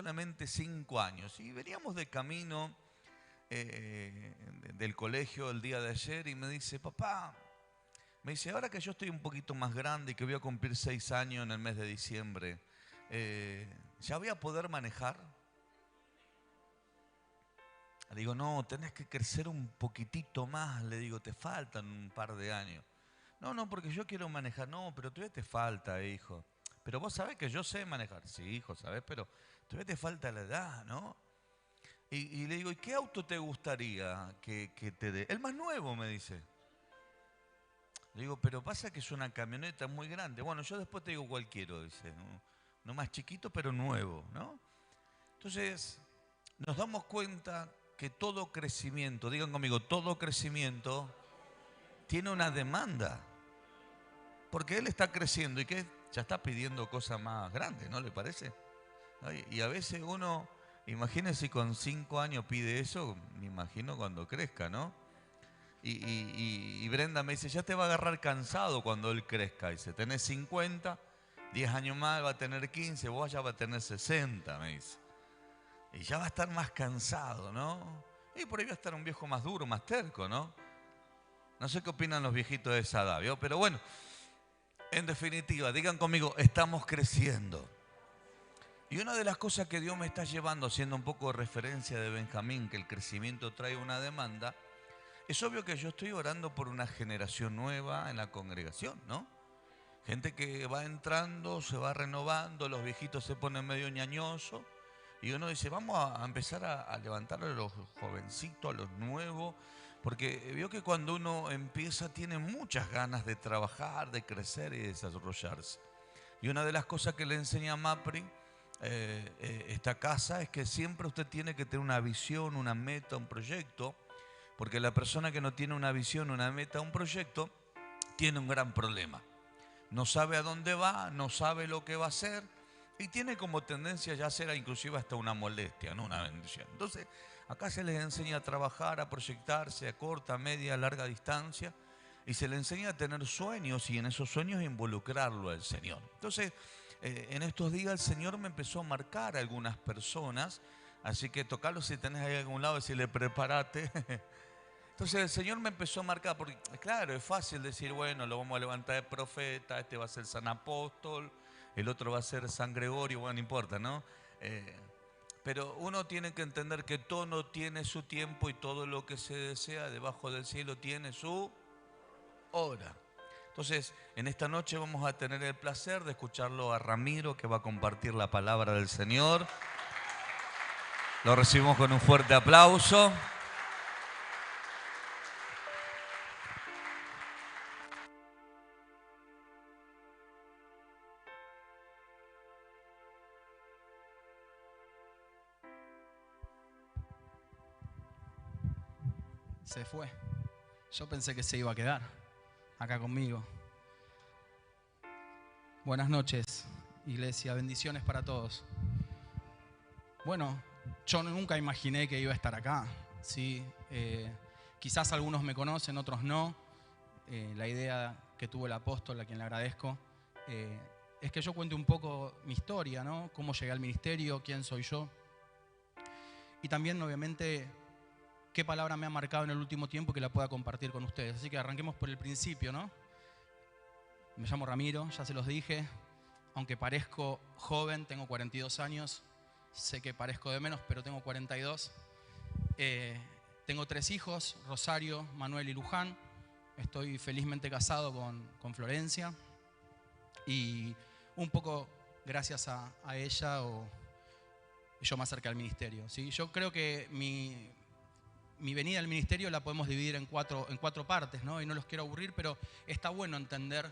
solamente 5 años. Y veníamos de camino del colegio el día de ayer y me dice, papá, me dice, ahora que yo estoy un poquito más grande y que voy a cumplir 6 años en el mes de diciembre, ¿ya voy a poder manejar? Le digo, no, tenés que crecer un poquitito más. Le digo, te faltan un par de años. No, no, porque yo quiero manejar. No, pero todavía te falta, hijo. Pero vos sabés que yo sé manejar. Sí, hijo, sabés, pero todavía te falta la edad, ¿no? Y le digo, ¿y qué auto te gustaría que te dé? El más nuevo, me dice. Le digo, pero pasa que es una camioneta muy grande. Bueno, yo después te digo cuál quiero, dice. ¿No? Uno más chiquito, pero nuevo, ¿no? Entonces, nos damos cuenta que todo crecimiento, digan conmigo, todo crecimiento tiene una demanda. Porque él está creciendo y que ya está pidiendo cosas más grandes, ¿no le parece? ¿No? Y a veces uno, imagínese si con 5 años pide eso, me imagino cuando crezca, ¿no? Y Brenda me dice, ya te va a agarrar cansado cuando él crezca. Dice, tenés 50, 10 años más va a tener 15, vos ya va a tener 60, me dice. Y ya va a estar más cansado, ¿no? Y por ahí va a estar un viejo más duro, más terco, ¿no? No sé qué opinan los viejitos de esa edad, ¿vio? Pero bueno, en definitiva, digan conmigo, estamos creciendo. Y una de las cosas que Dios me está llevando, haciendo un poco de referencia de Benjamín, que el crecimiento trae una demanda, es obvio que yo estoy orando por una generación nueva en la congregación, ¿no? Gente que va entrando, se va renovando, los viejitos se ponen medio ñañosos. Y uno dice, vamos a empezar a levantar a los jovencitos, a los nuevos, porque veo que cuando uno empieza tiene muchas ganas de trabajar, de crecer y de desarrollarse. Y una de las cosas que le enseña Mapri, esta casa, es que siempre usted tiene que tener una visión, una meta, un proyecto, porque la persona que no tiene una visión, una meta, un proyecto, tiene un gran problema. No sabe a dónde va, no sabe lo que va a hacer y tiene como tendencia ya a ser inclusive hasta una molestia, no una bendición. Entonces, acá se les enseña a trabajar, a proyectarse a corta, media, larga distancia y se les enseña a tener sueños y en esos sueños involucrarlo al Señor. Entonces, en estos días el Señor me empezó a marcar a algunas personas, así que tocarlo si tenés ahí a algún lado, decirle prepárate. Entonces el Señor me empezó a marcar, porque claro, es fácil decir, bueno, lo vamos a levantar de profeta, este va a ser San Apóstol, el otro va a ser San Gregorio, bueno, no importa, ¿no? Eh, pero uno tiene que entender que todo no tiene su tiempo y todo lo que se desea debajo del cielo tiene su hora. Entonces, en esta noche vamos a tener el placer de escucharlo a Ramiro, que va a compartir la palabra del Señor. Lo recibimos con un fuerte aplauso. Se fue. Yo pensé que se iba a quedar acá conmigo. Buenas noches, iglesia. Bendiciones para todos. Bueno, yo nunca imaginé que iba a estar acá. ¿Sí? Quizás algunos me conocen, otros no. La idea que tuvo el apóstol, a quien le agradezco, es que yo cuente un poco mi historia, ¿no? Cómo llegué al ministerio, quién soy yo. Y también, obviamente, qué palabra me ha marcado en el último tiempo que la pueda compartir con ustedes. Así que arranquemos por el principio, ¿no? Me llamo Ramiro, ya se los dije. Aunque parezco joven, tengo 42 años. Sé que parezco de menos, pero tengo 42. Tengo 3 hijos, Rosario, Manuel y Luján. Estoy felizmente casado con Florencia. Y un poco gracias a ella yo me acerqué al ministerio, ¿sí? Yo creo que mi venida al ministerio la podemos dividir en cuatro partes, ¿no? Y no los quiero aburrir, pero está bueno entender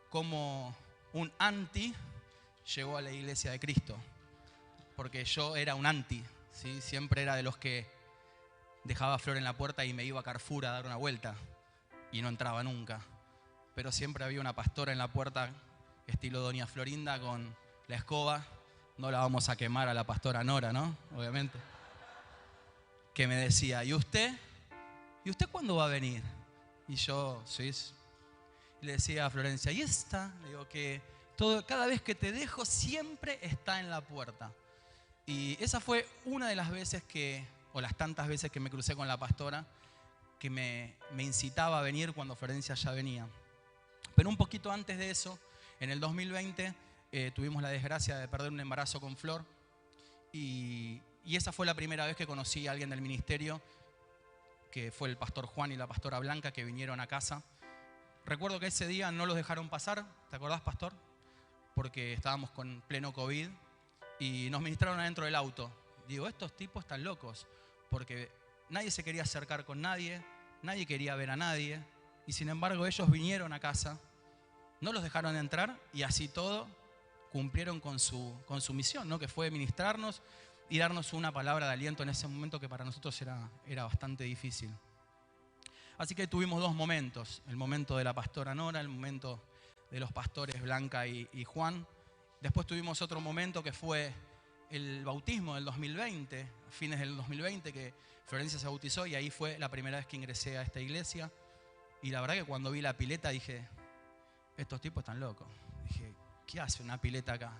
cómo un anti llegó a la iglesia de Cristo. Porque yo era un anti, ¿sí? Siempre era de los que dejaba flor en la puerta y me iba a Carrefour a dar una vuelta y no entraba nunca. Pero siempre había una pastora en la puerta, estilo Doña Florinda, con la escoba. No la vamos a quemar a la pastora Nora, ¿no? Obviamente. Que me decía, ¿y usted? ¿Y usted cuándo va a venir? Y yo, ¿sí? Le decía a Florencia, ¿y esta? Le digo que cada vez que te dejo siempre está en la puerta. Y esa fue una de las veces o las tantas veces que me crucé con la pastora, que me incitaba a venir cuando Florencia ya venía. Pero un poquito antes de eso, en el 2020, tuvimos la desgracia de perder un embarazo con Flor. Y esa fue la primera vez que conocí a alguien del ministerio, que fue el pastor Juan y la pastora Blanca, que vinieron a casa. Recuerdo que ese día no los dejaron pasar, ¿te acordás, pastor? Porque estábamos con pleno COVID y nos ministraron adentro del auto. Digo, estos tipos están locos, porque nadie se quería acercar con nadie, nadie quería ver a nadie, y sin embargo ellos vinieron a casa, no los dejaron entrar y así todo cumplieron con su misión, ¿no? Que fue ministrarnos y darnos una palabra de aliento en ese momento que para nosotros era bastante difícil. Así que tuvimos dos momentos, el momento de la pastora Nora, el momento de los pastores Blanca y Juan. Después tuvimos otro momento que fue el bautismo del 2020, a fines del 2020, que Florencia se bautizó y ahí fue la primera vez que ingresé a esta iglesia. Y la verdad que cuando vi la pileta dije, estos tipos están locos. Dije, ¿qué hace una pileta acá?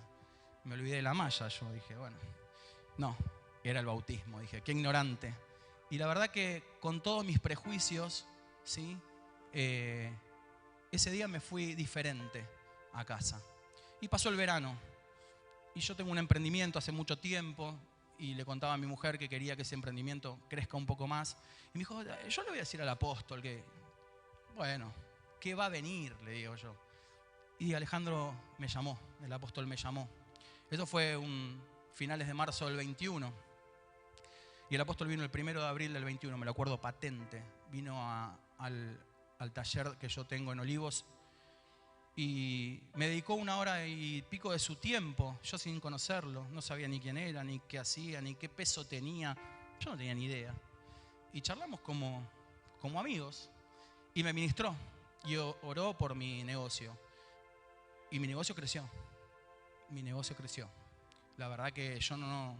Me olvidé de la malla, yo dije, bueno, no, era el bautismo. Dije, qué ignorante. Y la verdad que con todos mis prejuicios, ¿sí? Ese día me fui diferente a casa. Y pasó el verano. Y yo tengo un emprendimiento hace mucho tiempo y le contaba a mi mujer que quería que ese emprendimiento crezca un poco más. Y me dijo, yo le voy a decir al apóstol que, bueno, ¿qué va a venir? Le digo yo. Y Alejandro me llamó, el apóstol me llamó. Eso fue finales de marzo del 21. Y el apóstol vino el 1 de abril del 21, me lo acuerdo patente. Vino al taller que yo tengo en Olivos y me dedicó 1 hora y pico de su tiempo, yo sin conocerlo, no sabía ni quién era, ni qué hacía, ni qué peso tenía, yo no tenía ni idea. Y charlamos como amigos y me ministró y oró por mi negocio. Y mi negocio creció, La verdad que yo no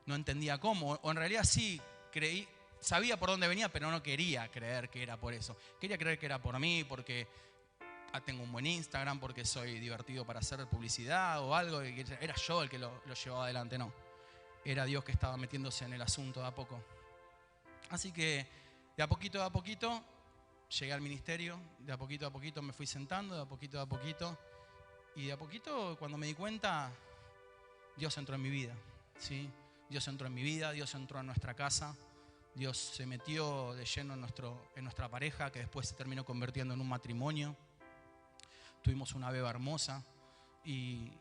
entendía cómo, o en realidad sí creí, sabía por dónde venía, pero no quería creer que era por eso. Quería creer que era por mí, porque tengo un buen Instagram, porque soy divertido para hacer publicidad o algo. Era yo el que lo llevaba adelante, no. Era Dios que estaba metiéndose en el asunto de a poco. Así que de a poquito llegué al ministerio, de a poquito me fui sentando, de a poquito. Y de a poquito, cuando me di cuenta, Dios entró en mi vida, ¿sí? Dios entró en mi vida, Dios entró en nuestra casa. Dios se metió de lleno en nuestra pareja, que después se terminó convirtiendo en un matrimonio. Tuvimos una beba hermosa. Y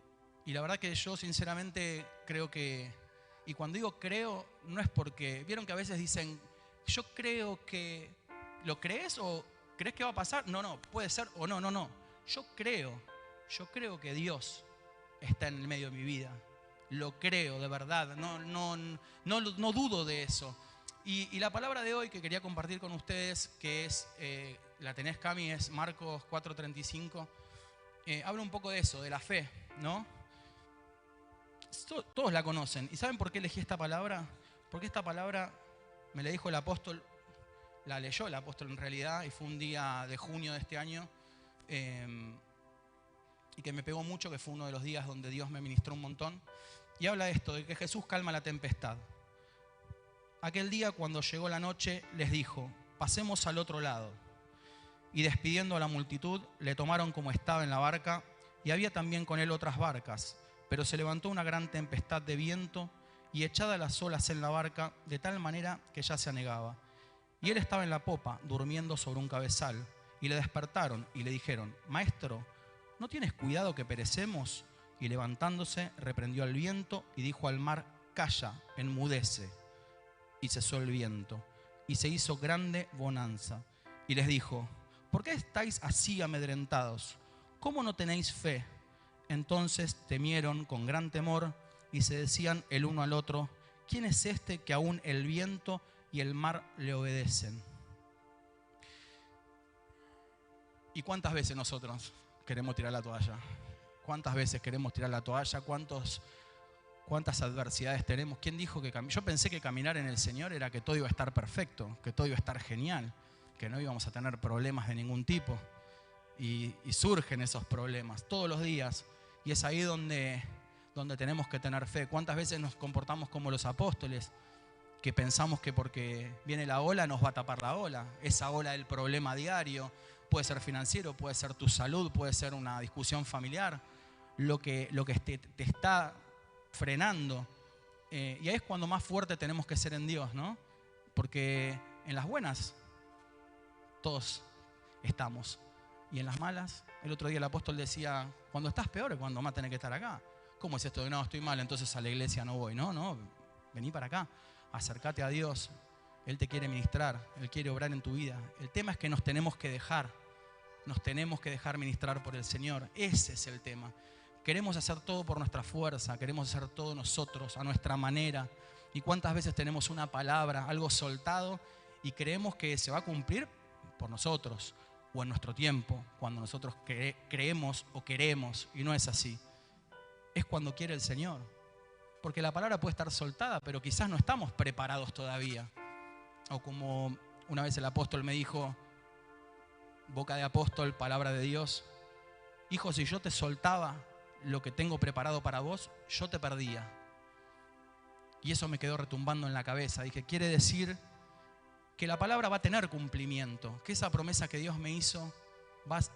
la verdad que yo sinceramente creo que, y cuando digo creo, no es porque, vieron que a veces dicen, yo creo que, ¿lo crees o crees que va a pasar? No, puede ser o no. Yo creo que Dios está en el medio de mi vida. Lo creo, de verdad, no dudo de eso. Y la palabra de hoy que quería compartir con ustedes, que es, la tenés, Cami, es Marcos 4:35, habla un poco de eso, de la fe, ¿no? Todos la conocen. ¿Y saben por qué elegí esta palabra? Porque esta palabra me la dijo el apóstol, la leyó el apóstol en realidad, y fue un día de junio de este año, y que me pegó mucho, que fue uno de los días donde Dios me ministró un montón. Y habla de esto, de que Jesús calma la tempestad. Aquel día, cuando llegó la noche, les dijo, pasemos al otro lado. Y despidiendo a la multitud, le tomaron como estaba en la barca, y había también con él otras barcas. Pero se levantó una gran tempestad de viento, y echadas las olas en la barca, de tal manera que ya se anegaba. Y él estaba en la popa, durmiendo sobre un cabezal. Y le despertaron y le dijeron, Maestro, ¿no tienes cuidado que perecemos? Y levantándose, reprendió al viento y dijo al mar, calla, enmudece. Y cesó el viento, y se hizo grande bonanza. Y les dijo, ¿por qué estáis así amedrentados? ¿Cómo no tenéis fe? Entonces temieron con gran temor y se decían el uno al otro, ¿quién es este que aún el viento y el mar le obedecen? ¿Y cuántas veces nosotros queremos tirar la toalla? ¿Cuántas veces queremos tirar la toalla? ¿Cuántas adversidades tenemos? ¿Quién dijo que yo pensé que caminar en el Señor era que todo iba a estar perfecto, que todo iba a estar genial, que no íbamos a tener problemas de ningún tipo? Y surgen esos problemas todos los días. Y es ahí donde donde tenemos que tener fe. ¿Cuántas veces nos comportamos como los apóstoles? Que pensamos que porque viene la ola nos va a tapar la ola. Esa ola del problema diario, puede ser financiero, puede ser tu salud, puede ser una discusión familiar, lo que te está frenando. Y ahí es cuando más fuerte tenemos que ser en Dios, ¿no? Porque en las buenas todos estamos. Y en las malas, el otro día el apóstol decía, cuando estás peor es cuando más tenés que estar acá. ¿Cómo es esto de no, estoy mal, entonces a la iglesia no voy? No, vení para acá, acércate a Dios. Él te quiere ministrar, Él quiere obrar en tu vida. El tema es que nos tenemos que dejar ministrar por el Señor. Ese es el tema. Queremos hacer todo por nuestra fuerza, queremos hacer todo nosotros, a nuestra manera. ¿Y cuántas veces tenemos una palabra, algo soltado, y creemos que se va a cumplir por nosotros o en nuestro tiempo, cuando nosotros creemos o queremos, y no es así? Es cuando quiere el Señor. Porque la palabra puede estar soltada, pero quizás no estamos preparados todavía. O como una vez el apóstol me dijo, boca de apóstol, palabra de Dios: hijo, si yo te soltaba lo que tengo preparado para vos, yo te perdía. Y eso me quedó retumbando en la cabeza. Dije, quiere decir que la palabra va a tener cumplimiento, que esa promesa que Dios me hizo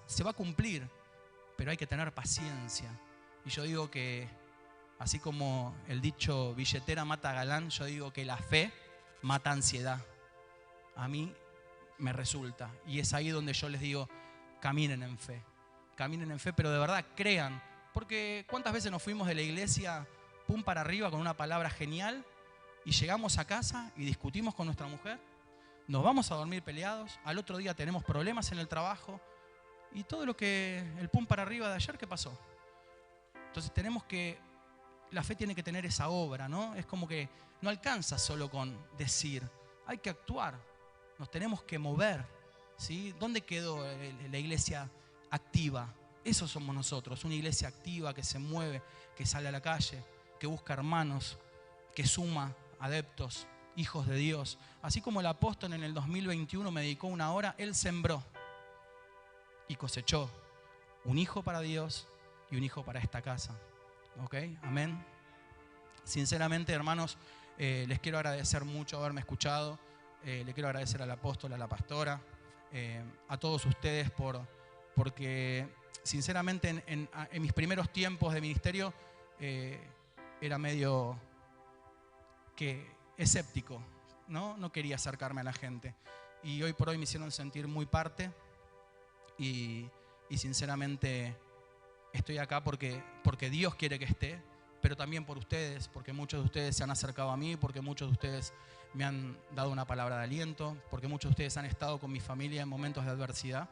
se va a cumplir, pero hay que tener paciencia. Y yo digo que, así como el dicho billetera mata galán, yo digo que la fe mata ansiedad. A mí me resulta. Y es ahí donde yo les digo, caminen en fe, pero de verdad crean. Porque ¿cuántas veces nos fuimos de la iglesia pum para arriba con una palabra genial y llegamos a casa y discutimos con nuestra mujer? Nos vamos a dormir peleados, al otro día tenemos problemas en el trabajo y todo lo que el pum para arriba de ayer, ¿qué pasó? Entonces la fe tiene que tener esa obra, ¿no? Es como que no alcanza solo con decir, hay que actuar, nos tenemos que mover, ¿sí? ¿Dónde quedó la iglesia activa? Eso somos nosotros, una iglesia activa que se mueve, que sale a la calle, que busca hermanos, que suma adeptos, hijos de Dios. Así como el apóstol en el 2021 me dedicó una hora, él sembró y cosechó un hijo para Dios y un hijo para esta casa. ¿Ok? Amén. Sinceramente, hermanos, les quiero agradecer mucho haberme escuchado. Le quiero agradecer al apóstol, a la pastora, a todos ustedes porque sinceramente en mis primeros tiempos de ministerio era medio escéptico, ¿no? No quería acercarme a la gente. Y hoy por hoy me hicieron sentir muy parte y sinceramente estoy acá porque Dios quiere que esté, pero también por ustedes, porque muchos de ustedes se han acercado a mí, porque muchos de ustedes me han dado una palabra de aliento, porque muchos de ustedes han estado con mi familia en momentos de adversidad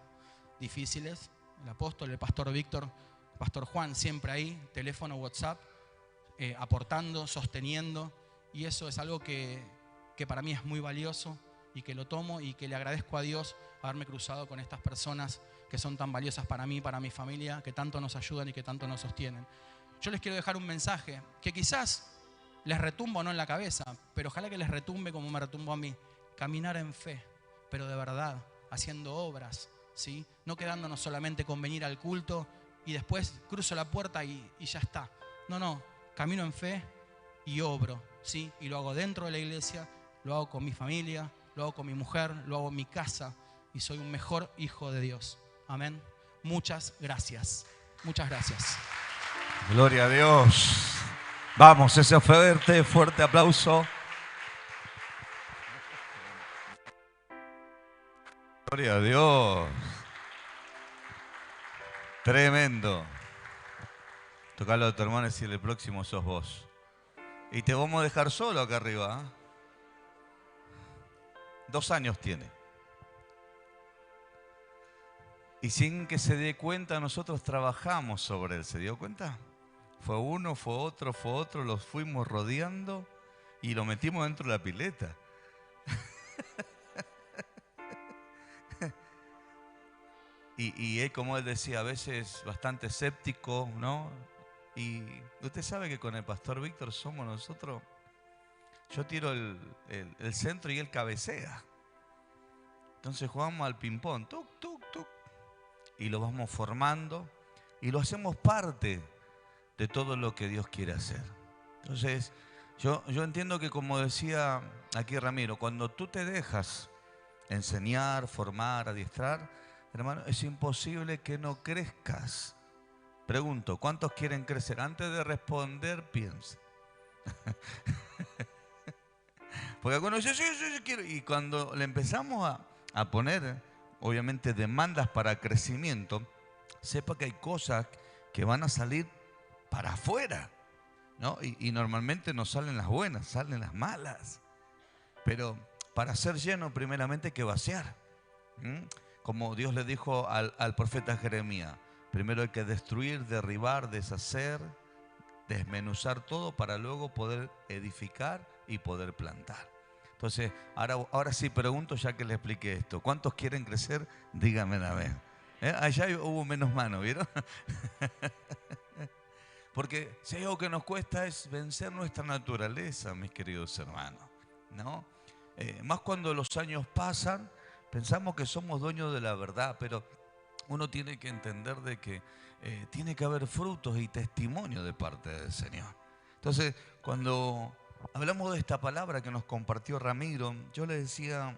difíciles. El apóstol, el pastor Víctor, el pastor Juan, siempre ahí, teléfono, WhatsApp, aportando, sosteniendo. Y eso es algo que para mí es muy valioso y que lo tomo y que le agradezco a Dios haberme cruzado con estas personas que son tan valiosas para mí, para mi familia, que tanto nos ayudan y que tanto nos sostienen. Yo les quiero dejar un mensaje que quizás les retumba o no en la cabeza, pero ojalá que les retumbe como me retumbó a mí. Caminar en fe, pero de verdad, haciendo obras, ¿sí? No quedándonos solamente con venir al culto y después cruzo la puerta y ya está. No, camino en fe y obro, ¿sí? Y lo hago dentro de la iglesia, lo hago con mi familia, lo hago con mi mujer, lo hago en mi casa y soy un mejor hijo de Dios. Amén. Muchas gracias. Muchas gracias. Gloria a Dios. Vamos, ese fuerte aplauso. Gloria a Dios. Tremendo. Tocalo a tu hermano y decirle, el próximo sos vos. Y te vamos a dejar solo acá arriba, ¿eh? 2 años tiene. Y sin que se dé cuenta, nosotros trabajamos sobre él. ¿Se dio cuenta? Fue uno, fue otro, los fuimos rodeando y lo metimos dentro de la pileta. y él, como él decía, a veces bastante escéptico, ¿no? Y usted sabe que con el pastor Víctor somos nosotros. Yo tiro el centro y él cabecea. Entonces jugamos al ping-pong, tuc, tuc, tuc. Y lo vamos formando y lo hacemos parte de todo lo que Dios quiere hacer. Entonces, yo entiendo que, como decía aquí Ramiro, cuando tú te dejas enseñar, formar, adiestrar, hermano, es imposible que no crezcas. Pregunto, ¿cuántos quieren crecer? Antes de responder, piensa. Porque algunos dicen, sí, sí, sí, quiero. Y cuando le empezamos a poner, obviamente, demandas para crecimiento, sepa que hay cosas que van a salir para afuera, ¿no? Y normalmente no salen las buenas, salen las malas. Pero para ser lleno, primeramente hay que vaciar. Como Dios le dijo al profeta Jeremías, primero hay que destruir, derribar, deshacer, desmenuzar todo para luego poder edificar y poder plantar. Entonces, ahora sí pregunto, ya que le expliqué esto, ¿cuántos quieren crecer? Díganme a ver. Allá hubo menos manos, ¿vieron? Porque si hay algo que nos cuesta es vencer nuestra naturaleza, mis queridos hermanos, ¿no? Más cuando los años pasan, pensamos que somos dueños de la verdad, pero uno tiene que entender de que tiene que haber frutos y testimonio de parte del Señor. Entonces, cuando hablamos de esta palabra que nos compartió Ramiro, yo le decía,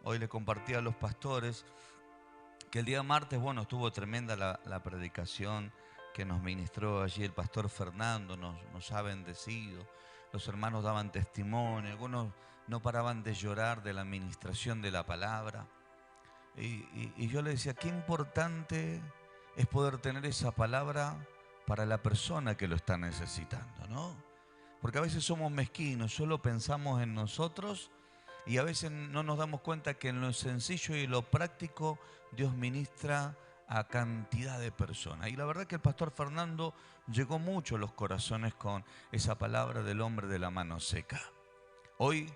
hoy le compartí a los pastores, que el día martes, bueno, estuvo tremenda la predicación que nos ministró allí el pastor Fernando, nos ha bendecido, los hermanos daban testimonio, algunos no paraban de llorar de la ministración de la palabra. Y yo le decía, qué importante es poder tener esa palabra para la persona que lo está necesitando, ¿no? Porque a veces somos mezquinos, solo pensamos en nosotros y a veces no nos damos cuenta que en lo sencillo y lo práctico Dios ministra a cantidad de personas. Y la verdad que el pastor Fernando llegó mucho a los corazones con esa palabra del hombre de la mano seca. Hoy,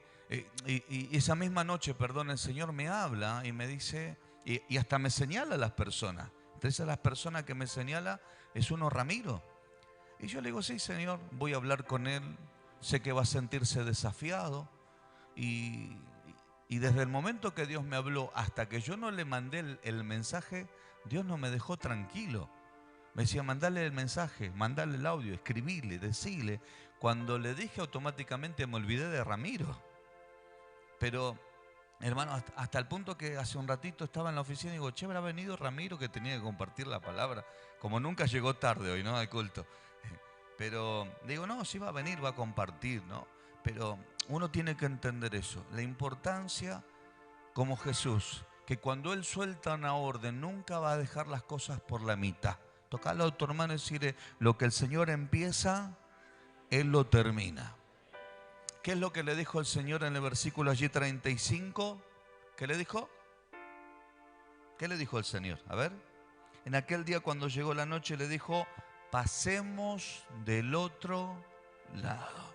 y esa misma noche, perdón, el Señor me habla y me dice, y hasta me señala a las personas. Entonces, las personas que me señala es uno Ramiro. Y yo le digo, sí, Señor, voy a hablar con él. Sé que va a sentirse desafiado. Y desde el momento que Dios me habló hasta que yo no le mandé el mensaje, Dios no me dejó tranquilo. Me decía, mandale el mensaje, mandale el audio, escribile, decile. Cuando le dije, automáticamente me olvidé de Ramiro. Pero, hermano, hasta el punto que hace un ratito estaba en la oficina y digo, che, habrá venido Ramiro que tenía que compartir la palabra. Como nunca llegó tarde hoy, ¿no? Al culto. Pero digo, no, sí va a venir, va a compartir, ¿no? Pero uno tiene que entender eso, la importancia como Jesús, que cuando Él suelta una orden nunca va a dejar las cosas por la mitad. Tocale a tu hermano y decirle, lo que el Señor empieza, Él lo termina. ¿Qué es lo que le dijo el Señor en el versículo allí 35? ¿Qué le dijo? ¿Qué le dijo el Señor? A ver. En aquel día cuando llegó la noche le dijo, pasemos del otro lado.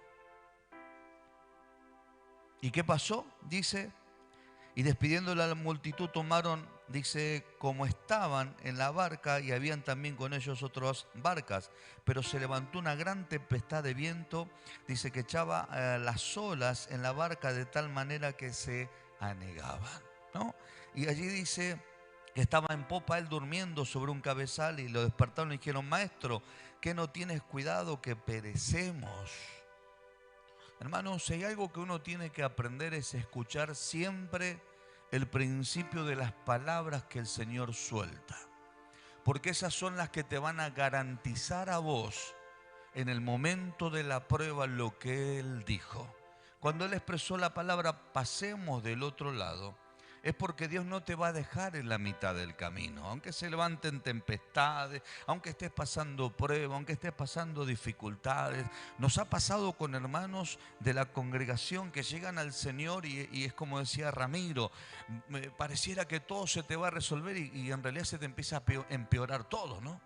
¿Y qué pasó? Dice, y despidiéndole a la multitud tomaron, dice, como estaban en la barca y habían también con ellos otras barcas, pero se levantó una gran tempestad de viento, dice que echaba las olas en la barca de tal manera que se anegaban, ¿no? Y allí dice que estaba en popa él durmiendo sobre un cabezal y lo despertaron y dijeron, maestro, ¿qué no tienes cuidado que perecemos? Hermanos, si hay algo que uno tiene que aprender es escuchar siempre el principio de las palabras que el Señor suelta. Porque esas son las que te van a garantizar a vos en el momento de la prueba lo que Él dijo. Cuando Él expresó la palabra pasemos del otro lado, es porque Dios no te va a dejar en la mitad del camino. Aunque se levanten tempestades, aunque estés pasando pruebas, aunque estés pasando dificultades. Nos ha pasado con hermanos de la congregación que llegan al Señor y es como decía Ramiro, pareciera que todo se te va a resolver y en realidad se te empieza a empeorar todo, ¿no?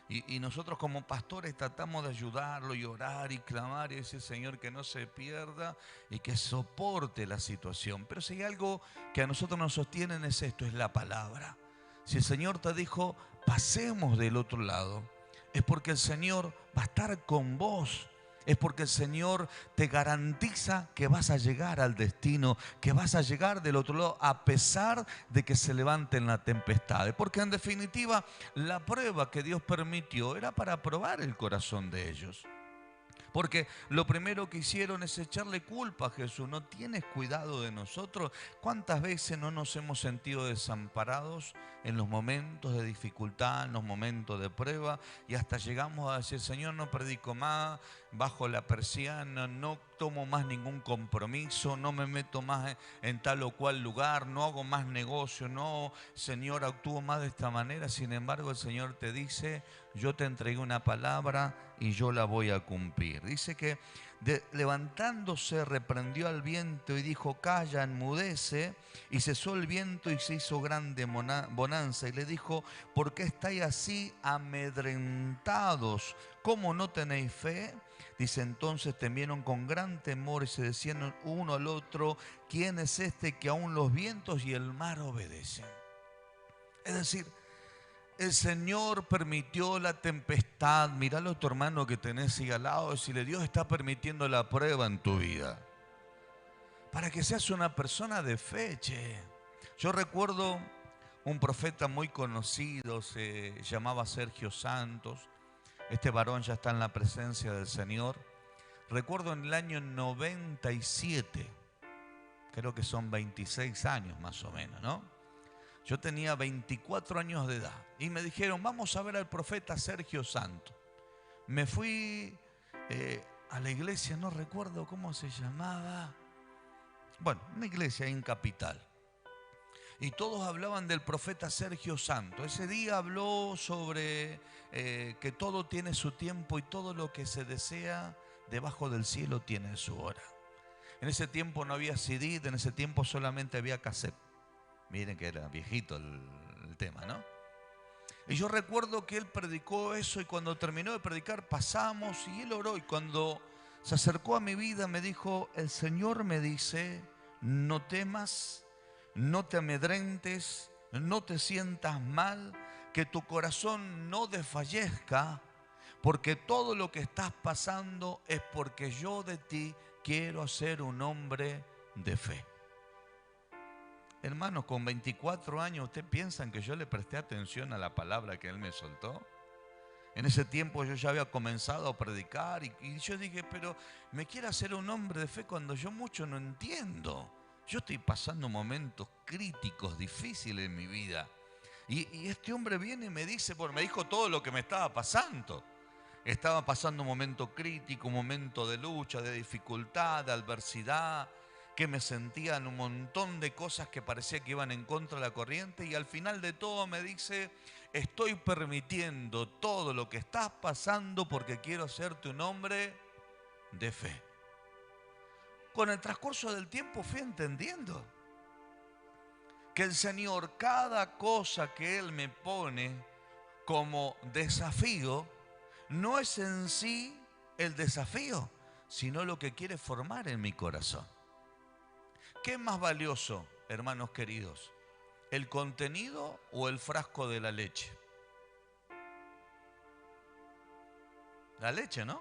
Y nosotros como pastores tratamos de ayudarlo y orar y clamar y decir, Señor, que no se pierda y que soporte la situación. Pero si hay algo que a nosotros nos sostiene es esto, es la palabra. Si el Señor te dijo, pasemos del otro lado, es porque el Señor va a estar con vos. Es porque el Señor te garantiza que vas a llegar al destino, que vas a llegar del otro lado a pesar de que se levanten las tempestades. Porque en definitiva la prueba que Dios permitió era para probar el corazón de ellos. Porque lo primero que hicieron es echarle culpa a Jesús. ¿No tienes cuidado de nosotros? ¿Cuántas veces no nos hemos sentido desamparados en los momentos de dificultad, en los momentos de prueba? Y hasta llegamos a decir, Señor, no predico más, bajo la persiana, no tomo más ningún compromiso, no me meto más en tal o cual lugar, no hago más negocio, no, Señor, actúo más de esta manera. Sin embargo, el Señor te dice, yo te entregué una palabra y yo la voy a cumplir. Dice que levantándose reprendió al viento y dijo, calla, enmudece, y cesó el viento y se hizo grande bonanza. Y le dijo, ¿por qué estáis así amedrentados? ¿Cómo no tenéis fe? Dice, entonces temieron con gran temor y se decían uno al otro, ¿quién es este que aún los vientos y el mar obedecen? Es decir, el Señor permitió la tempestad. Míralo a tu hermano que tenés ahí al lado. Decirle, Dios está permitiendo la prueba en tu vida para que seas una persona de fe, che. Yo recuerdo un profeta muy conocido, se llamaba Sergio Santos. Este varón ya está en la presencia del Señor. Recuerdo en el año 97, creo que son 26 años más o menos, ¿no? Yo tenía 24 años de edad y me dijeron, vamos a ver al profeta Sergio Santos. Me fui a la iglesia, no recuerdo cómo se llamaba. Bueno, una iglesia en Capital. Y todos hablaban del profeta Sergio Santos. Ese día habló sobre que todo tiene su tiempo y todo lo que se desea debajo del cielo tiene su hora. En ese tiempo no había CD, en ese tiempo solamente había cassette. Miren que era viejito el tema, ¿no? Y yo recuerdo que él predicó eso y cuando terminó de predicar pasamos y él oró y cuando se acercó a mi vida me dijo, el Señor me dice, no temas, no te amedrentes, no te sientas mal, que tu corazón no desfallezca, porque todo lo que estás pasando es porque yo de ti quiero ser un hombre de fe. Hermanos, con 24 años, ¿ustedes piensan que yo le presté atención a la palabra que él me soltó? En ese tiempo yo ya había comenzado a predicar y yo dije, pero me quiere hacer un hombre de fe cuando yo mucho no entiendo. Yo estoy pasando momentos críticos, difíciles en mi vida. Y este hombre viene y me dice, bueno, me dijo todo lo que me estaba pasando. Estaba pasando un momento crítico, un momento de lucha, de dificultad, de adversidad, que me sentía en un montón de cosas que parecía que iban en contra de la corriente y al final de todo me dice, estoy permitiendo todo lo que estás pasando porque quiero hacerte un hombre de fe. Con el transcurso del tiempo fui entendiendo que el Señor, cada cosa que Él me pone como desafío, no es en sí el desafío, sino lo que quiere formar en mi corazón. ¿Qué es más valioso, hermanos queridos? ¿El contenido o el frasco de la leche? La leche, ¿no?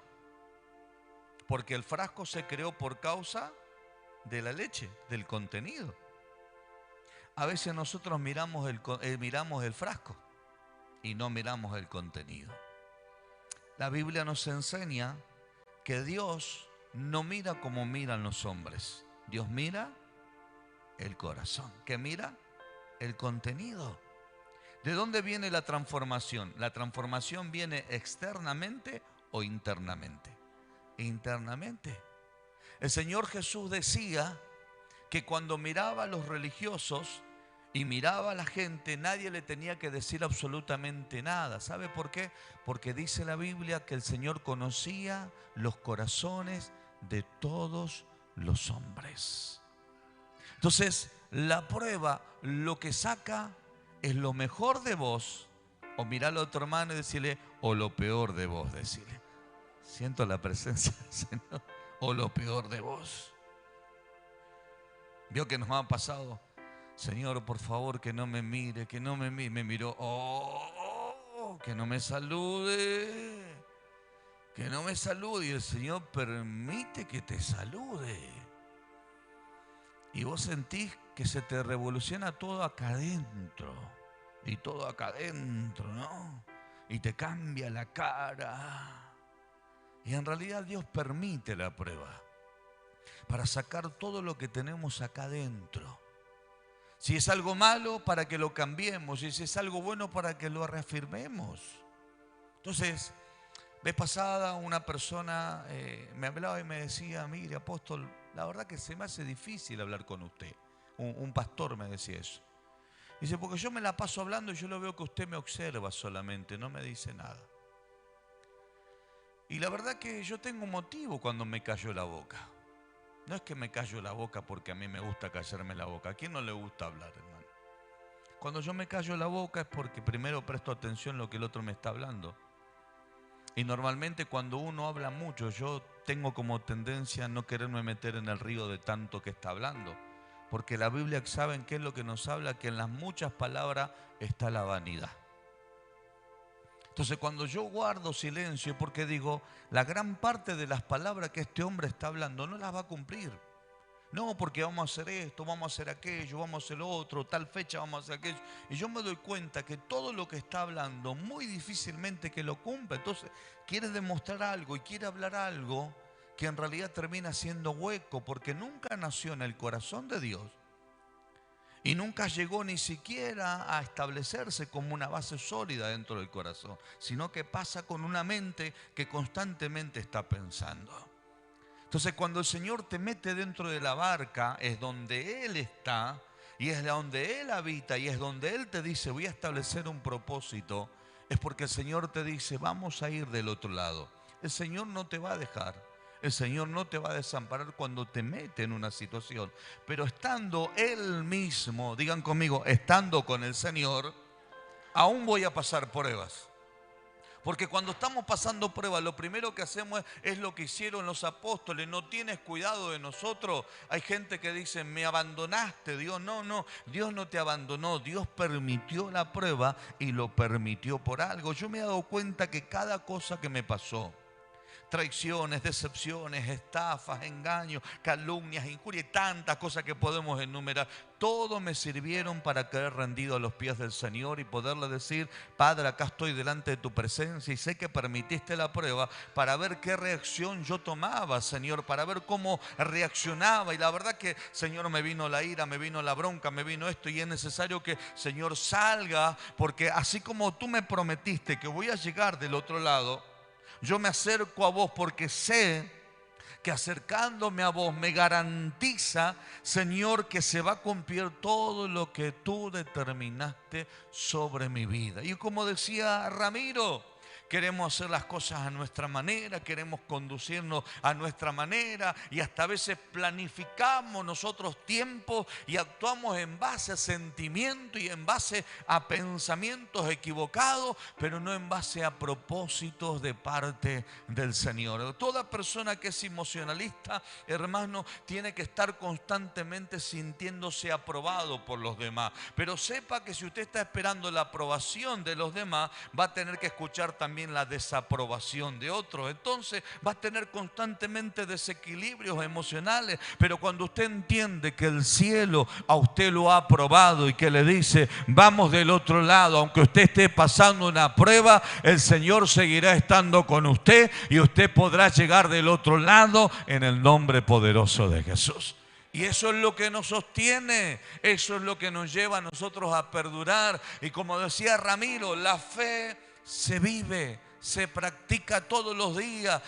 Porque el frasco se creó por causa de la leche, del contenido. A veces nosotros miramos el frasco y no miramos el contenido. La Biblia nos enseña que Dios no mira como miran los hombres. Dios mira el corazón. ¿Qué mira? El contenido. ¿De dónde viene la transformación? La transformación viene externamente o internamente. Internamente. El Señor Jesús decía que cuando miraba a los religiosos y miraba a la gente, nadie le tenía que decir absolutamente nada. ¿Sabe por qué? Porque dice la Biblia que el Señor conocía los corazones de todos los hombres. Entonces, la prueba lo que saca es lo mejor de vos, o mirarlo a otro hermano y decirle, o lo peor de vos, decirle. Siento la presencia del Señor, o lo peor de vos. Vio que nos ha pasado, Señor, por favor, que no me mire, que no me mire. Me miró, que no me salude. que no me salude, y el Señor permite que te salude. Y vos sentís que se te revoluciona todo acá adentro. Y todo acá adentro, ¿no? Y te cambia la cara. Y en realidad Dios permite la prueba para sacar todo lo que tenemos acá adentro. Si es algo malo, para que lo cambiemos. Y si es algo bueno, para que lo reafirmemos. Entonces, vez pasada una persona me hablaba y me decía: mire, apóstol, la verdad que se me hace difícil hablar con usted. Un pastor me decía eso. Dice, porque yo me la paso hablando y yo lo veo que usted me observa solamente, no me dice nada. Y la verdad que yo tengo un motivo cuando me callo la boca. No es que me callo la boca porque a mí me gusta callarme la boca. ¿A quién no le gusta hablar, hermano? Cuando yo me callo la boca es porque primero presto atención a lo que el otro me está hablando. Y normalmente cuando uno habla mucho, yo tengo como tendencia a no quererme meter en el río de tanto que está hablando. Porque la Biblia, ¿saben qué es lo que nos habla? Que en las muchas palabras está la vanidad. Entonces cuando yo guardo silencio, porque digo, la gran parte de las palabras que este hombre está hablando no las va a cumplir. No, porque vamos a hacer esto, vamos a hacer aquello, vamos a hacer lo otro, tal fecha vamos a hacer aquello. Y yo me doy cuenta que todo lo que está hablando muy difícilmente que lo cumpla. Entonces quiere demostrar algo y quiere hablar algo que en realidad termina siendo hueco, porque nunca nació en el corazón de Dios. Y nunca llegó ni siquiera a establecerse como una base sólida dentro del corazón, sino que pasa con una mente que constantemente está pensando. Entonces cuando el Señor te mete dentro de la barca, es donde Él está, y es donde Él habita, y es donde Él te dice, voy a establecer un propósito, es porque el Señor te dice, vamos a ir del otro lado. El Señor no te va a dejar. El Señor no te va a desamparar cuando te mete en una situación. Pero estando Él mismo, digan conmigo, estando con el Señor, aún voy a pasar pruebas. Porque cuando estamos pasando pruebas, lo primero que hacemos es lo que hicieron los apóstoles. No tienes cuidado de nosotros. Hay gente que dice, me abandonaste, Dios. No, Dios no te abandonó. Dios permitió la prueba y lo permitió por algo. Yo me he dado cuenta que cada cosa que me pasó, traiciones, decepciones, estafas, engaños, calumnias, injurias, tantas cosas que podemos enumerar, todo me sirvieron para caer rendido a los pies del Señor y poderle decir, Padre, acá estoy delante de tu presencia y sé que permitiste la prueba para ver qué reacción yo tomaba, Señor, para ver cómo reaccionaba. Y la verdad que, Señor, me vino la ira, me vino la bronca, me vino esto, y es necesario que, Señor, salga, porque así como tú me prometiste que voy a llegar del otro lado, yo me acerco a vos porque sé que acercándome a vos me garantiza, Señor, que se va a cumplir todo lo que tú determinaste sobre mi vida. Y como decía Ramiro, queremos hacer las cosas a nuestra manera, queremos conducirnos a nuestra manera y hasta a veces planificamos nosotros tiempo y actuamos en base a sentimientos y en base a pensamientos equivocados, pero no en base a propósitos de parte del Señor. Toda persona que es emocionalista, hermano, tiene que estar constantemente sintiéndose aprobado por los demás. Pero sepa que si usted está esperando la aprobación de los demás, va a tener que escuchar también la desaprobación de otros. Entonces va a tener constantemente desequilibrios emocionales. Pero cuando usted entiende que el cielo a usted lo ha aprobado y que le dice, vamos del otro lado, aunque usted esté pasando una prueba, el Señor seguirá estando con usted y usted podrá llegar del otro lado en el nombre poderoso de Jesús. Y eso es lo que nos sostiene, eso es lo que nos lleva a nosotros a perdurar. Y como decía Ramiro, la fe se vive, se practica todos los días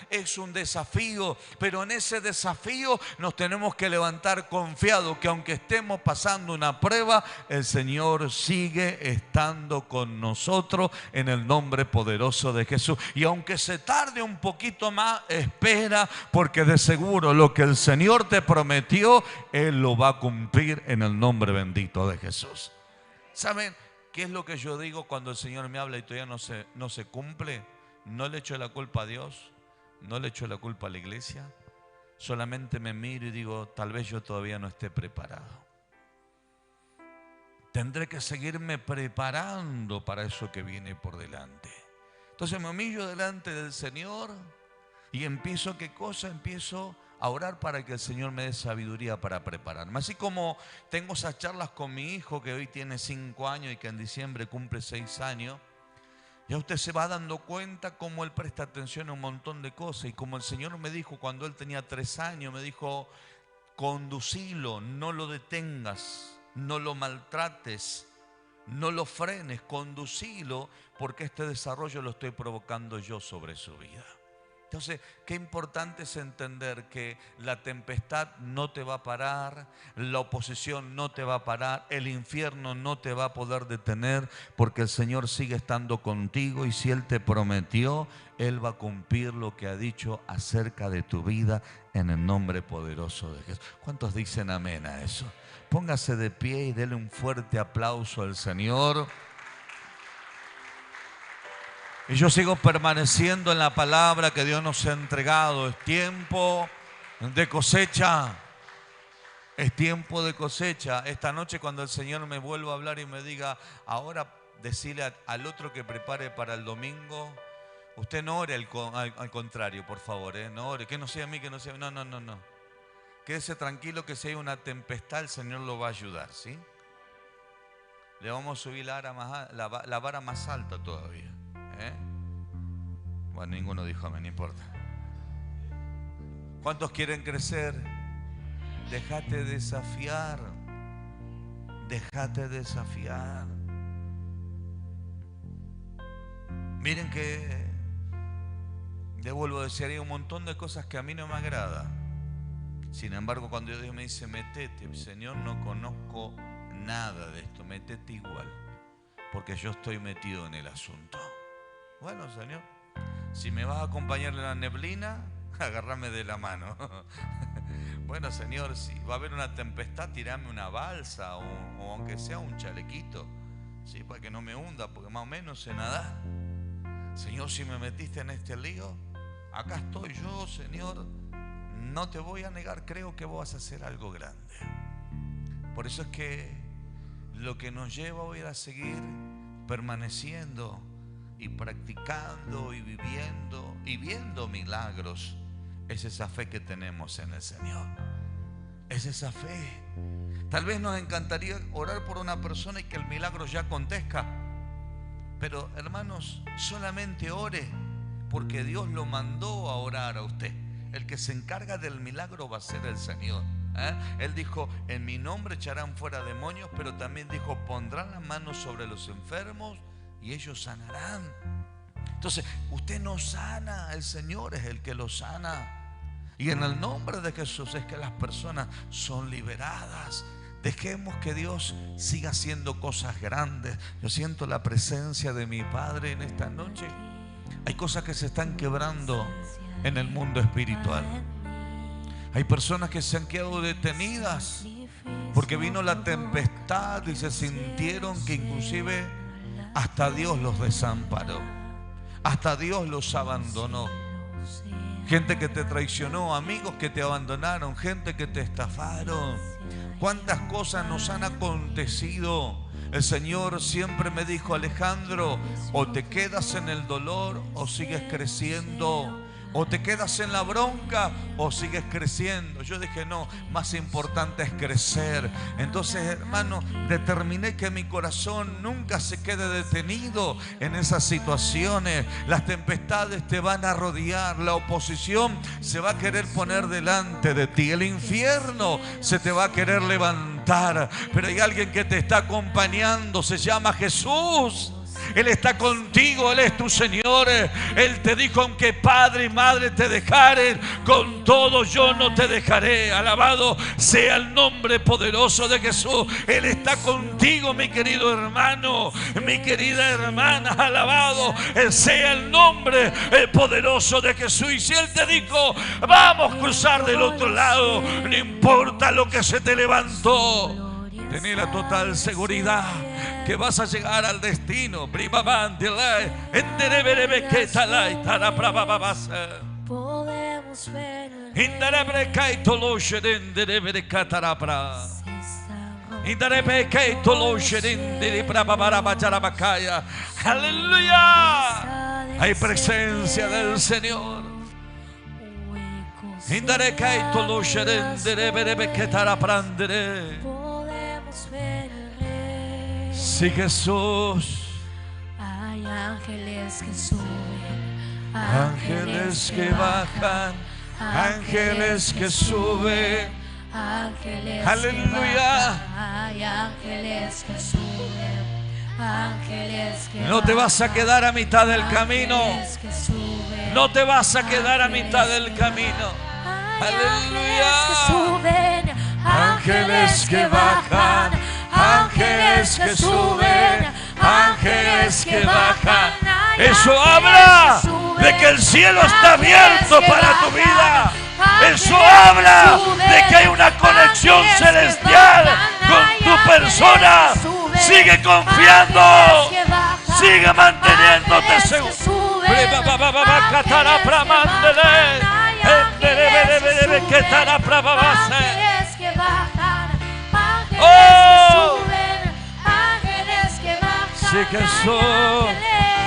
es un desafío, pero en ese desafío nos tenemos que levantar confiados que aunque estemos pasando una prueba, el Señor sigue estando con nosotros en el nombre poderoso de Jesús. Y aunque se tarde un poquito más, espera, porque de seguro lo que el Señor te prometió, Él lo va a cumplir en el nombre bendito de Jesús. ¿Saben qué es lo que yo digo cuando el Señor me habla y todavía no se cumple? No le echo la culpa a Dios, no le echo la culpa a la iglesia, solamente me miro y digo, tal vez yo todavía no esté preparado. Tendré que seguirme preparando para eso que viene por delante. Entonces me humillo delante del Señor y empiezo, ¿qué cosa? Empiezo a orar para que el Señor me dé sabiduría para prepararme. Así como tengo esas charlas con mi hijo que hoy tiene 5 años y que en diciembre cumple 6 años, ya usted se va dando cuenta cómo él presta atención a un montón de cosas. Y como el Señor me dijo cuando él tenía 3 años, me dijo, conducilo, no lo detengas, no lo maltrates, no lo frenes, conducilo, porque este desarrollo lo estoy provocando yo sobre su vida. Entonces, qué importante es entender que la tempestad no te va a parar, la oposición no te va a parar, el infierno no te va a poder detener, porque el Señor sigue estando contigo y si Él te prometió, Él va a cumplir lo que ha dicho acerca de tu vida en el nombre poderoso de Jesús. ¿Cuántos dicen amén a eso? Póngase de pie y dele un fuerte aplauso al Señor. Y yo sigo permaneciendo en la palabra que Dios nos ha entregado. Es tiempo de cosecha. Es tiempo de cosecha. Esta noche cuando el Señor me vuelva a hablar y me diga, ahora decirle al otro que prepare para el domingo, usted no ore al contrario, por favor, no ore. Que no sea a mí, que no sea a mí. No. Quédese tranquilo que si hay una tempestad el Señor lo va a ayudar, ¿sí? Le vamos a subir la vara más alta todavía. Bueno, ninguno dijo amén, no importa. ¿Cuántos quieren crecer? Déjate desafiar. Déjate desafiar. Miren que le vuelvo a decir, hay un montón de cosas que a mí no me agrada. Sin embargo, cuando Dios me dice, metete, Señor, no conozco nada de esto, metete igual, porque yo estoy metido en el asunto. Bueno, Señor, si me vas a acompañar en la neblina, agárrame de la mano. Bueno, Señor, si va a haber una tempestad, tirame una balsa o aunque sea un chalequito, ¿sí? Para que no me hunda, porque más o menos sé nadar. Señor, si me metiste en este lío, acá estoy yo, Señor. No te voy a negar, creo que vos vas a hacer algo grande. Por eso es que lo que nos lleva hoy a seguir permaneciendo y practicando y viviendo y viendo milagros es esa fe que tenemos en el Señor. Es esa fe. Tal vez nos encantaría orar por una persona y que el milagro ya acontezca, pero hermanos, solamente ore porque Dios lo mandó a orar a usted. El que se encarga del milagro va a ser el Señor. Él dijo, en mi nombre echarán fuera demonios, pero también dijo, pondrán las manos sobre los enfermos y ellos sanarán. Entonces, usted no sana, el Señor es el que lo sana. Y en el nombre de Jesús es que las personas son liberadas. Dejemos que Dios siga haciendo cosas grandes. Yo siento la presencia de mi Padre en esta noche. Hay cosas que se están quebrando en el mundo espiritual. Hay personas que se han quedado detenidas porque vino la tempestad y se sintieron que inclusive hasta Dios los desamparó, hasta Dios los abandonó. Gente que te traicionó, amigos que te abandonaron, gente que te estafaron. ¿Cuántas cosas nos han acontecido? El Señor siempre me dijo, Alejandro, o te quedas en el dolor o sigues creciendo. O te quedas en la bronca o sigues creciendo. Yo dije, no, más importante es crecer. Entonces, hermano, determiné que mi corazón nunca se quede detenido en esas situaciones. Las tempestades te van a rodear. La oposición se va a querer poner delante de ti. El infierno se te va a querer levantar. Pero hay alguien que te está acompañando. Se llama Jesús. Él está contigo, Él es tu Señor. Él te dijo, aunque padre y madre te dejaren, con todo yo no te dejaré. Alabado sea el nombre poderoso de Jesús. Él está contigo, mi querido hermano, mi querida hermana. Alabado sea el nombre poderoso de Jesús. Y si Él te dijo, vamos a cruzar del otro lado, no importa lo que se te levantó, tené la total seguridad que vas a llegar al destino. Podemos ver. Aleluya. Hay presencia del Señor. Sí, Jesús. Hay ángeles que suben, Ángeles que bajan, ángeles que suben. ángeles Aleluya. que bajan, hay ángeles que suben, ángeles que No te vas a quedar a mitad del bajan, camino. ángeles que suben, No te vas a quedar a mitad del camino. Aleluya. ángeles que bajan, ángeles que suben, ángeles que bajan. Eso habla de que el cielo está abierto para tu vida. Eso habla de que hay una conexión celestial con tu persona. Sigue confiando. Sigue manteniéndote seguro. Ángeles que bajan, ángeles ¡Oh! que suben, ángeles que bajan. Sí, Jesús. Ángeles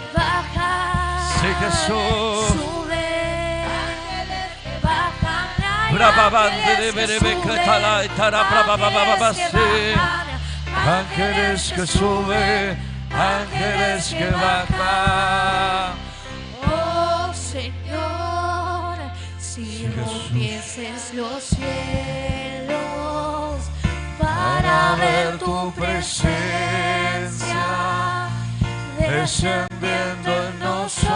que bajan. Sí, Jesús. Suben, ángeles que bajan. Hay Brababandere, ángeles que berebe, suben, ketala, etara, brabababa, ángeles que sí. bajan. Ángeles que suben, ángeles que bajan. Oh Señor, si Sí, Jesús. rompieses los cielos para ver tu presencia descendiendo en nosotros.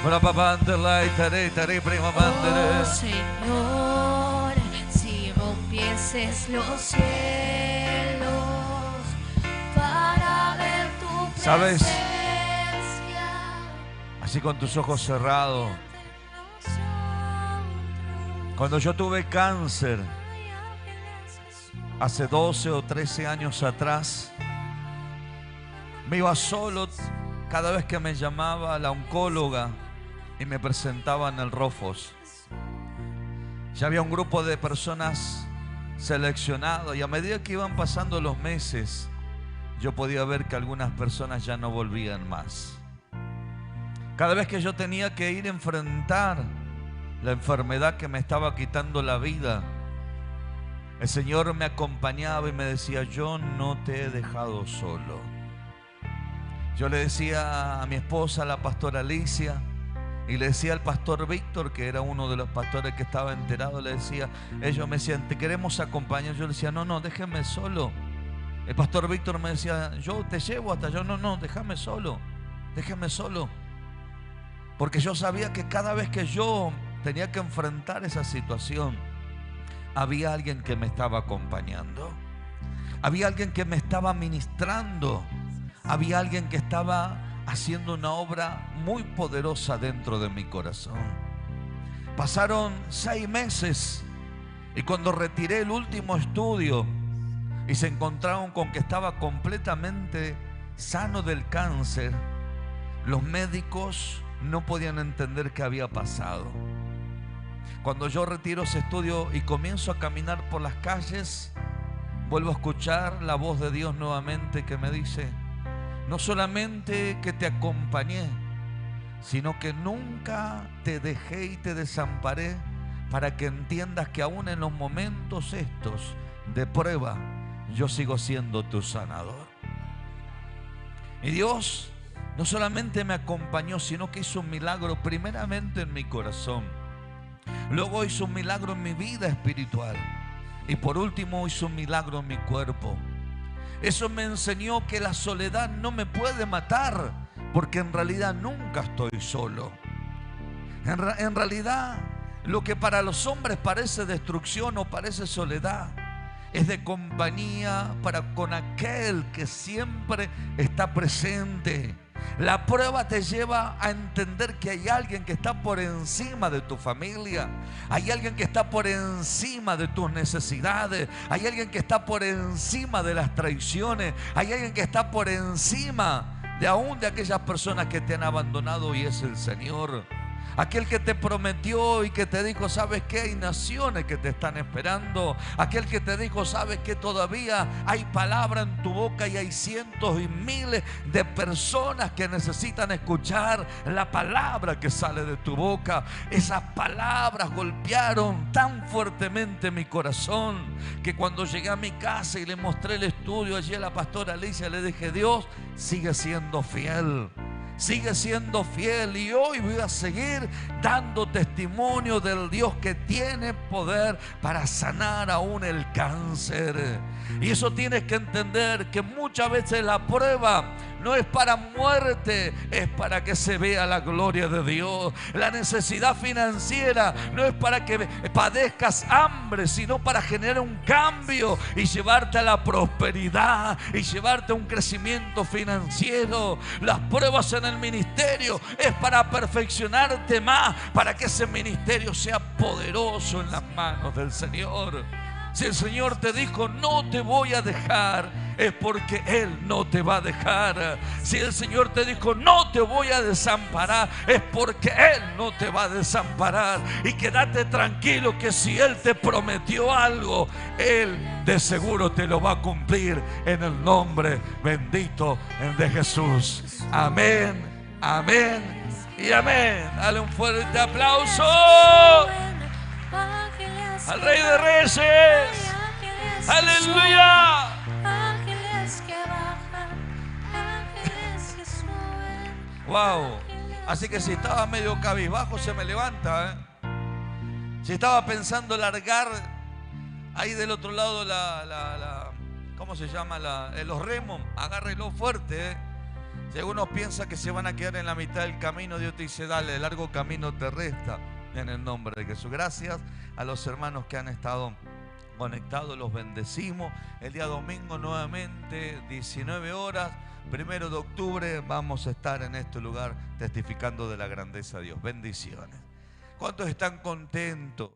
Brababandela, etare, etare, Oh primabandere. Señor, si rompieses los cielos para ver tu presencia. ¿Sabes? Así con tus ojos cerrados. Cuando yo tuve cáncer, hace 12 o 13 años atrás, me iba solo cada vez que me llamaba la oncóloga y me presentaba en el Rofos. Ya había un grupo de personas seleccionado y a medida que iban pasando los meses, yo podía ver que algunas personas ya no volvían más. Cada vez que yo tenía que ir a enfrentar la enfermedad que me estaba quitando la vida, el Señor me acompañaba y me decía: yo no te he dejado solo. Yo le decía a mi esposa, la pastora Alicia, y le decía al pastor Víctor, que era uno de los pastores que estaba enterado, le decía, ellos me decían: te queremos acompañar. Yo le decía: no, déjenme solo. El pastor Víctor me decía: yo te llevo hasta allá. No, déjame solo, déjame solo. Porque yo sabía que cada vez que yo tenía que enfrentar esa situación, había alguien que me estaba acompañando. Había alguien que me estaba ministrando. Había alguien que estaba haciendo una obra muy poderosa dentro de mi corazón. Pasaron 6 meses y cuando retiré el último estudio y se encontraron con que estaba completamente sano del cáncer, los médicos no podían entender qué había pasado. Cuando yo retiro ese estudio y comienzo a caminar por las calles, vuelvo a escuchar la voz de Dios nuevamente que me dice: no solamente que te acompañé, sino que nunca te dejé y te desamparé, para que entiendas que aún en los momentos estos de prueba, yo sigo siendo tu sanador. Y Dios no solamente me acompañó, sino que hizo un milagro primeramente en mi corazón. Luego hizo un milagro en mi vida espiritual. Y por último hizo un milagro en mi cuerpo. Eso me enseñó que la soledad no me puede matar, porque en realidad nunca estoy solo. En realidad, lo que para los hombres parece destrucción o parece soledad, es de compañía para con aquel que siempre está presente. La prueba te lleva a entender que hay alguien que está por encima de tu familia. Hay alguien que está por encima de tus necesidades. Hay alguien que está por encima de las traiciones. Hay alguien que está por encima de aún de aquellas personas que te han abandonado, y es el Señor. Aquel que te prometió y que te dijo, ¿sabes qué? Hay naciones que te están esperando. Aquel que te dijo, ¿sabes qué? Todavía hay palabra en tu boca y hay cientos y miles de personas que necesitan escuchar la palabra que sale de tu boca. Esas palabras golpearon tan fuertemente mi corazón que cuando llegué a mi casa y le mostré el estudio allí a la pastora Alicia, le dije, Dios sigue siendo fiel. Sigue siendo fiel y hoy voy a seguir dando testimonio del Dios que tiene poder para sanar aún el cáncer. Y eso tienes que entender, que muchas veces la prueba no es para muerte, es para que se vea la gloria de Dios. La necesidad financiera no es para que padezcas hambre, sino para generar un cambio y llevarte a la prosperidad y llevarte a un crecimiento financiero. Las pruebas en el ministerio es para perfeccionarte más, para que ese ministerio sea poderoso en las manos del Señor. Si el Señor te dijo, no te voy a dejar, es porque Él no te va a dejar. Si el Señor te dijo, no te voy a desamparar, es porque Él no te va a desamparar. Y quédate tranquilo que si Él te prometió algo, Él de seguro te lo va a cumplir en el nombre bendito de Jesús. Amén, amén y amén. Dale un fuerte aplauso al Rey de Reyes. Aleluya. Wow. Así que si estaba medio cabizbajo, se me levanta, Si estaba pensando largar ahí del otro lado ¿cómo se llama? Los remos, agárrelo fuerte, Si algunos piensan que se van a quedar en la mitad del camino, Dios te dice, dale, el largo camino te resta. En el nombre de Jesús. Gracias a los hermanos que han estado conectados, los bendecimos. El día domingo nuevamente, 19 horas, 1 de octubre, vamos a estar en este lugar testificando de la grandeza de Dios. Bendiciones. ¿Cuántos están contentos?